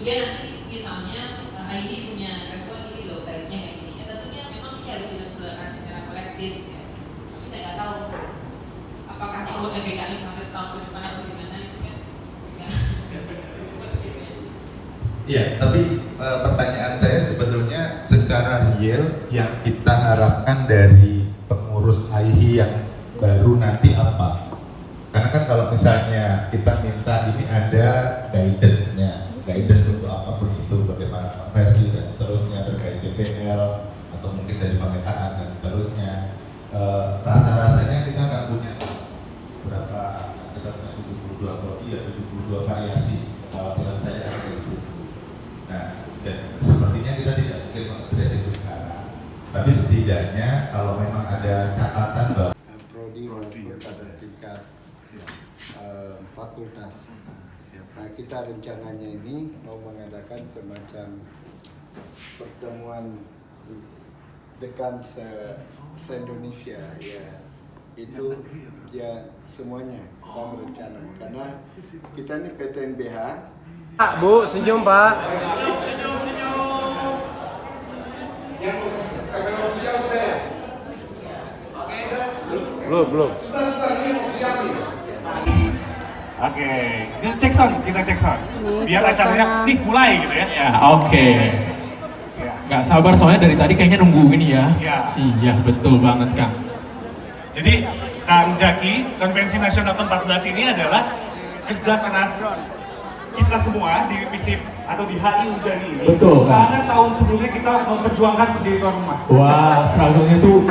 kemudian nanti misalnya ID punya respon ini loh, baiknya kayak gini. Ya tentunya memang ini harus dilakukan secara kolektif ya. Tapi saya nggak tahu apakah perlu PPKM sampai setahun ke depan atau gimana itu kan. Iya, tapi pertanyaan saya sebetulnya secara real yang kita harapkan dari pengurus AIHI yang baru nanti apa? Karena kan kalau misalnya kita minta ini ada guidance-nya, guidance untuk apapun itu, bagaimana konversi dan seterusnya terkait JPL atau mungkin dari pemetaan dan seterusnya, rasa-rasanya kita akan punya berapa, kita punya 72 kodi ya, 72 variasi, kekhawatiran saya ada di situ. Nah, dan sepertinya kita tidak mungkin mengadres itu sekarang, tapi setidaknya kalau memang ada catatan bahwa prodi pada tingkat fakultas. Nah, kita rencananya ini mau mengadakan semacam pertemuan dekan se-Indonesia ya. Itu ya semuanya kita berencana karena kita ini PTNBH. Pak, Bu, senyum Pak. Senyum. Yang kamera ofisial sudah ya? Oke, Belum. Sebentar ini ofisial nih. Oke, kita cek sound. Biar acaranya mulai gitu ya. Ya, oke. Nggak sabar soalnya dari tadi kayaknya nunggu ini ya. Ya. Iya, betul banget Kang. Jadi Kang Jaki, Konvensi Nasional ke-14 ini adalah kerja keras kita semua di FISIP atau di HI Udani ini. Betul, Kang. Karena tahun sebelumnya kita memperjuangkan pendirian rumah. Wah, struggle-nya tuh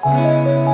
Thank